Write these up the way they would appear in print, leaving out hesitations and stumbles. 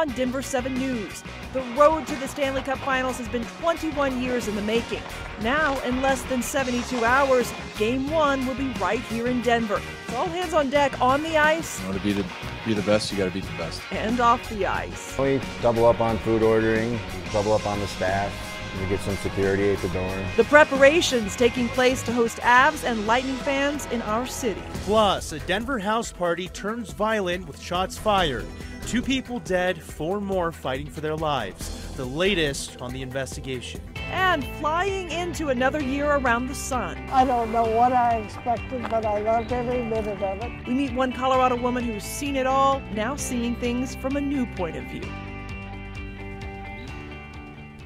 on Denver 7 News. The road to the Stanley Cup Finals has been 21 years in the making. Now, in less than 72 hours, Game 1 will be right here in Denver. It's all hands on deck on the ice. In order to be the best, you got to beat the best. And off the ice. We double up on food ordering, double up on the staff. We get some security at the door. The preparations taking place to host Avs and Lightning fans in our city. Plus, a Denver house party turns violent with shots fired. 2 people dead, 4 more fighting for their lives. The latest on the investigation. And flying into another year around the sun. I don't know what I expected, but I loved every minute of it. We meet one Colorado woman who's seen it all, now seeing things from a new point of view.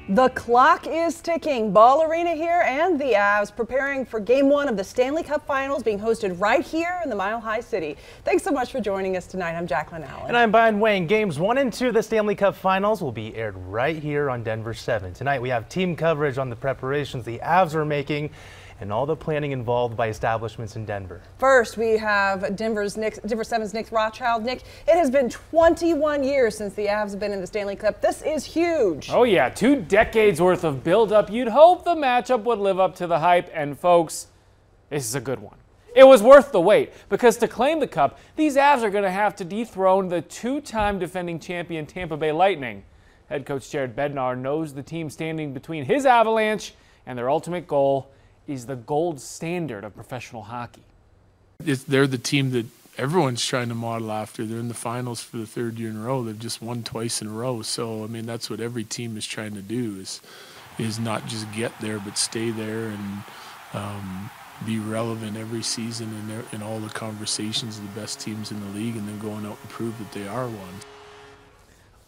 The clock is ticking. Ball Arena here and the Avs preparing for Game 1 of the Stanley Cup Finals being hosted right here in the Mile High City. Thanks so much for joining us tonight. I'm Jacqueline Allen. And I'm Brian Wayne. Games 1 and 2 of the Stanley Cup Finals will be aired right here on Denver 7. Tonight we have team coverage on the preparations the Avs are making and all the planning involved by establishments in Denver. First, we have Denver 7's Nick Rothschild. Nick, it has been 21 years since the Avs have been in the Stanley Cup. This is huge. Oh yeah, 2 decades worth of build-up. You'd hope the matchup would live up to the hype, and folks, this is a good one. It was worth the wait, because to claim the cup, these Avs are going to have to dethrone the 2-time defending champion Tampa Bay Lightning. Head coach Jared Bednar knows the team standing between his Avalanche and their ultimate goal is the gold standard of professional hockey. They're the team that everyone's trying to model after. They're in the finals for the 3rd year in a row. They've just won twice in a row. So, I mean, that's what every team is trying to do is not just get there, but stay there and be relevant every season in all the conversations of the best teams in the league, and then going out and prove that they are one.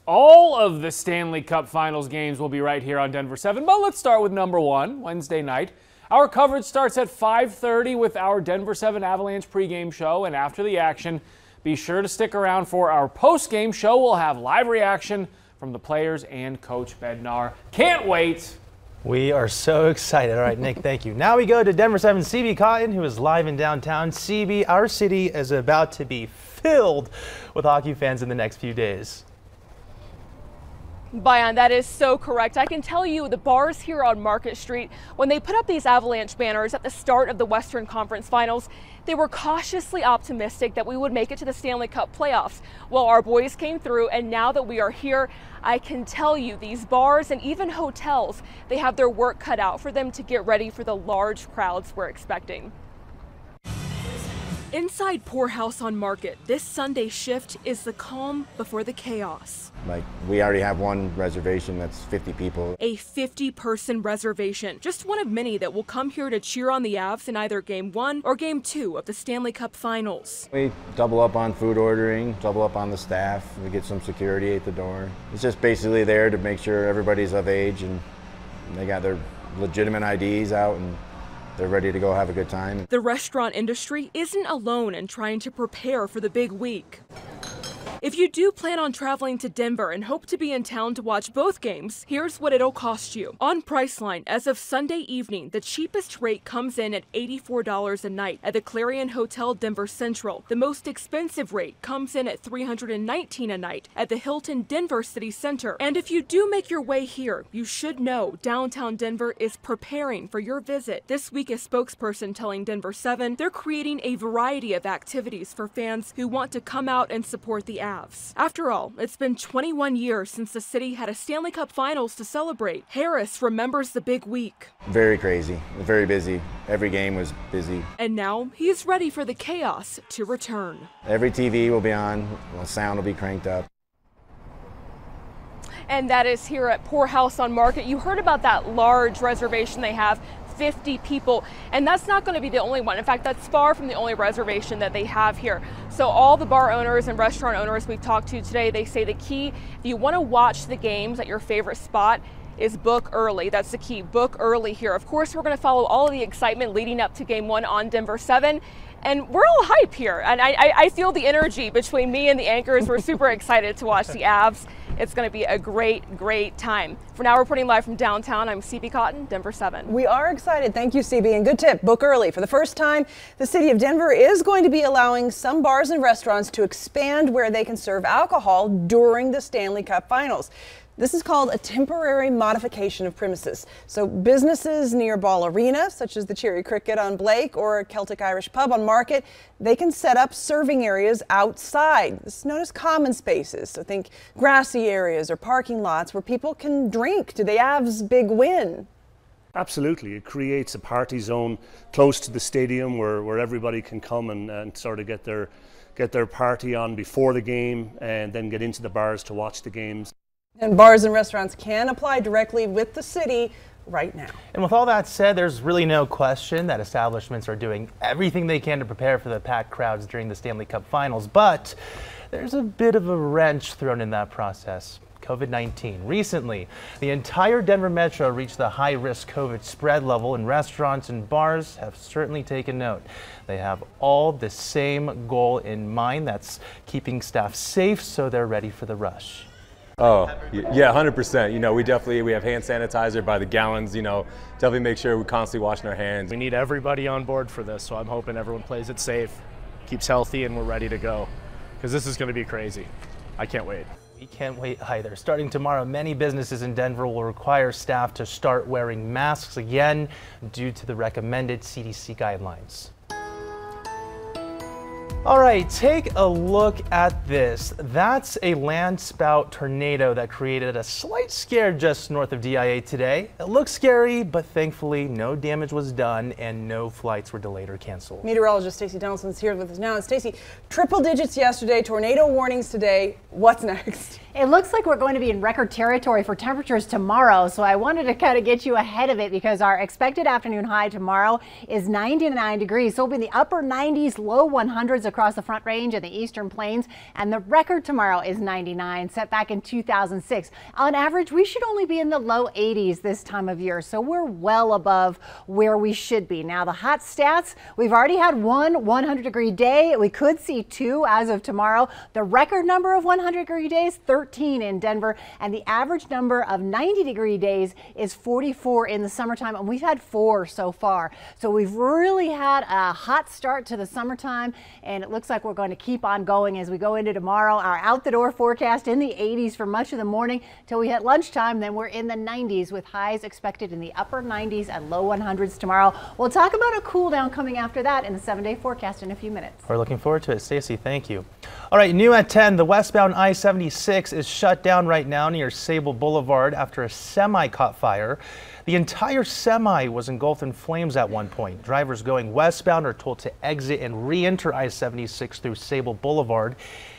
All of the Stanley Cup Finals games will be right here on Denver 7, but let's start with number 1, Wednesday night. Our coverage starts at 5:30 with our Denver 7 Avalanche pregame show, and after the action, be sure to stick around for our postgame show. We'll have live reaction from the players and Coach Bednar. Can't wait. We are so excited. All right, Nick, thank you. Now we go to Denver 7's CB Cotton, who is live in downtown. CB, our city is about to be filled with hockey fans in the next few days. Bayan, that is so correct. I can tell you the bars here on Market Street, when they put up these Avalanche banners at the start of the Western Conference Finals, they were cautiously optimistic that we would make it to the Stanley Cup playoffs. Well, our boys came through, and now that we are here, I can tell you these bars and even hotels, they have their work cut out for them to get ready for the large crowds we're expecting. Inside Poorhouse on Market, this Sunday shift is the calm before the chaos. Like, we already have one reservation that's 50 people. A 50-person reservation, just one of many that will come here to cheer on the Avs in either Game 1 or Game 2 of the Stanley Cup Finals. We double up on food ordering, double up on the staff. We get some security at the door. It's just basically there to make sure everybody's of age and they got their legitimate IDs out and they're ready to go have a good time. The restaurant industry isn't alone in trying to prepare for the big week. If you do plan on traveling to Denver and hope to be in town to watch both games, here's what it'll cost you. On Priceline, as of Sunday evening, the cheapest rate comes in at $84 a night at the Clarion Hotel Denver Central. The most expensive rate comes in at $319 a night at the Hilton Denver City Center. And if you do make your way here, you should know downtown Denver is preparing for your visit. This week, a spokesperson telling Denver 7 they're creating a variety of activities for fans who want to come out and support the Avs. After all, it's been 21 years since the city had a Stanley Cup Finals to celebrate. Harris remembers the big week. Very crazy, very busy. Every game was busy. And now he's ready for the chaos to return. Every TV will be on, the sound will be cranked up. And that is here at Poorhouse on Market. You heard about that large reservation they have. 50 people, and that's not going to be the only one. In fact, that's far from the only reservation that they have here. So all the bar owners and restaurant owners we've talked to today, they say the key, if you want to watch the games at your favorite spot, is book early. That's the key, book early here. Of course, we're going to follow all of the excitement leading up to Game 1 on Denver 7. And we're all hype here, and I feel the energy between me and the anchors. We're super excited to watch the Avs It's going to be a great time. For now, reporting live from downtown, I'm CB Cotton, Denver 7. We are excited. Thank you, CB. And good tip, book early. For the first time, the city of Denver is going to be allowing some bars and restaurants to expand where they can serve alcohol during the Stanley Cup Finals. This is called a temporary modification of premises. So businesses near Ball Arena, such as the Cherry Cricket on Blake or Celtic Irish Pub on Market, they can set up serving areas outside. This is known as common spaces. So think grassy areas or parking lots where people can drink to the Avs' big win. Absolutely. It creates a party zone close to the stadium where everybody can come and sort of get their party on before the game and then get into the bars to watch the games. And bars and restaurants can apply directly with the city right now. And with all that said, there's really no question that establishments are doing everything they can to prepare for the packed crowds during the Stanley Cup Finals. But there's a bit of a wrench thrown in that process. COVID-19. Recently, the entire Denver Metro reached the high-risk COVID spread level, and restaurants and bars have certainly taken note. They have all the same goal in mind. That's keeping staff safe so they're ready for the rush. Oh, yeah, 100%. You know, we have hand sanitizer by the gallons, you know, definitely make sure we're constantly washing our hands. We need everybody on board for this, so I'm hoping everyone plays it safe, keeps healthy, and we're ready to go. Because this is going to be crazy. I can't wait. We can't wait either. Starting tomorrow, many businesses in Denver will require staff to start wearing masks again due to the recommended CDC guidelines. All right, take a look at this. That's a landspout tornado that created a slight scare just north of DIA today. It looks scary, but thankfully no damage was done and no flights were delayed or canceled. Meteorologist Stacey Donaldson's here with us now. And Stacey, triple digits yesterday, tornado warnings today. What's next? It looks like we're going to be in record territory for temperatures tomorrow, so I wanted to kind of get you ahead of it because our expected afternoon high tomorrow is 99 degrees. So we'll be in the upper 90s, low 100s across the Front Range and the Eastern Plains, and the record tomorrow is 99, set back in 2006. On average, we should only be in the low 80s this time of year, so we're well above where we should be. Now, the hot stats, we've already had one 100-degree day. We could see two as of tomorrow. The record number of 100-degree days, 13 in Denver, and the average number of 90-degree days is 44 in the summertime, and we've had 4 so far. So we've really had a hot start to the summertime, and it looks like we're going to keep on going as we go into tomorrow. Our out-the-door forecast in the 80s for much of the morning till we hit lunchtime. Then we're in the 90s with highs expected in the upper 90s and low 100s tomorrow. We'll talk about a cool down coming after that in the 7-day forecast in a few minutes. We're looking forward to it. Stacey, thank you. All right, new at 10, the westbound I-76 is shut down right now near Sable Boulevard after a semi caught fire. The entire semi was engulfed in flames at one point. Drivers going westbound are told to exit and re-enter I-76 through Sable Boulevard.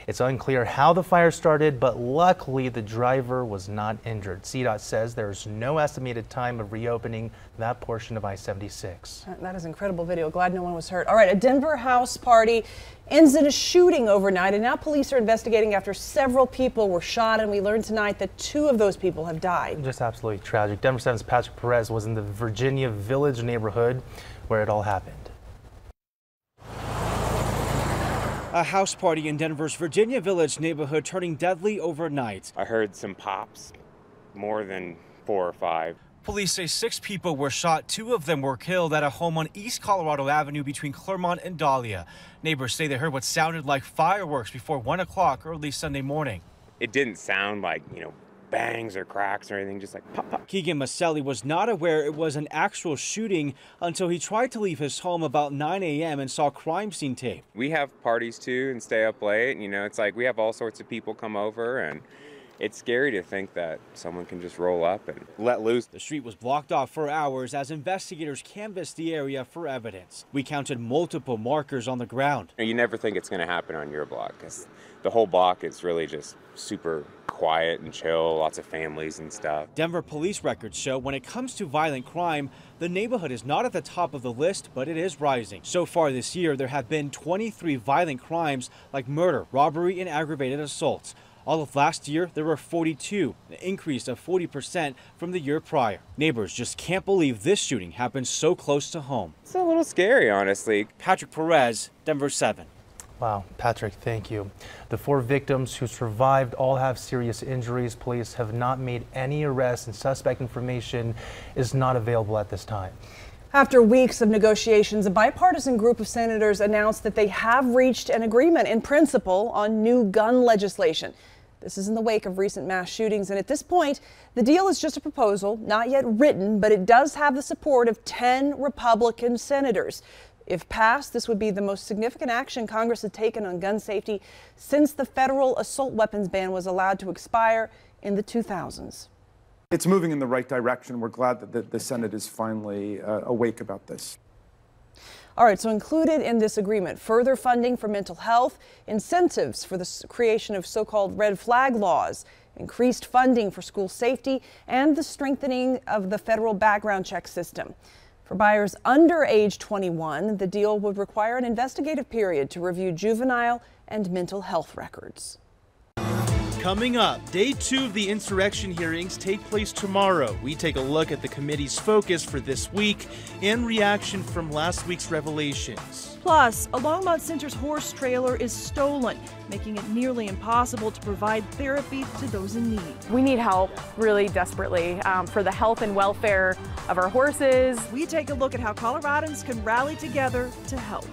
It's unclear how the fire started, but luckily the driver was not injured. CDOT says there's no estimated time of reopening that portion of I-76. That is incredible video. Glad no one was hurt. All right, a Denver house party ends in a shooting overnight, and now police are investigating after several people were shot, and we learned tonight that 2 of those people have died. Just absolutely tragic. Denver 7's Patrick Perez was in the Virginia Village neighborhood where it all happened. A house party in Denver's Virginia Village neighborhood turning deadly overnight. I heard some pops, more than 4 or 5. Police say 6 people were shot. 2 of them were killed at a home on East Colorado Avenue between Claremont and Dahlia. Neighbors say they heard what sounded like fireworks before 1 o'clock early Sunday morning. It didn't sound like, bangs or cracks or anything, just like pop, pop. Keegan Maselli was not aware it was an actual shooting until he tried to leave his home about 9 a.m. and saw crime scene tape. We have parties too and stay up late. It's like we have all sorts of people come over, and it's scary to think that someone can just roll up and let loose. The street was blocked off for hours as investigators canvassed the area for evidence. We counted multiple markers on the ground. You never think it's going to happen on your block because the whole block is really just super quiet and chill, lots of families and stuff. Denver police records show when it comes to violent crime, the neighborhood is not at the top of the list, but it is rising. So far this year, there have been 23 violent crimes like murder, robbery, and aggravated assaults. All of last year, there were 42, an increase of 40% from the year prior. Neighbors just can't believe this shooting happened so close to home. It's a little scary, honestly. Patrick Perez, Denver 7. Wow, Patrick, thank you. The 4 victims who survived all have serious injuries. Police have not made any arrests, and suspect information is not available at this time. After weeks of negotiations, a bipartisan group of senators announced that they have reached an agreement in principle on new gun legislation. This is in the wake of recent mass shootings, and at this point, the deal is just a proposal, not yet written, but it does have the support of 10 Republican senators. If passed, this would be the most significant action Congress had taken on gun safety since the federal assault weapons ban was allowed to expire in the 2000s. It's moving in the right direction. We're glad that the Senate is finally awake about this. All right, so included in this agreement, further funding for mental health, incentives for the creation of so-called red flag laws, increased funding for school safety, and the strengthening of the federal background check system. For buyers under age 21, the deal would require an investigative period to review juvenile and mental health records. Coming up, day 2 of the insurrection hearings take place tomorrow. We take a look at the committee's focus for this week and reaction from last week's revelations. Plus, a Longmont Center's horse trailer is stolen, making it nearly impossible to provide therapy to those in need. We need help really desperately for the health and welfare of our horses. We take a look at how Coloradans can rally together to help.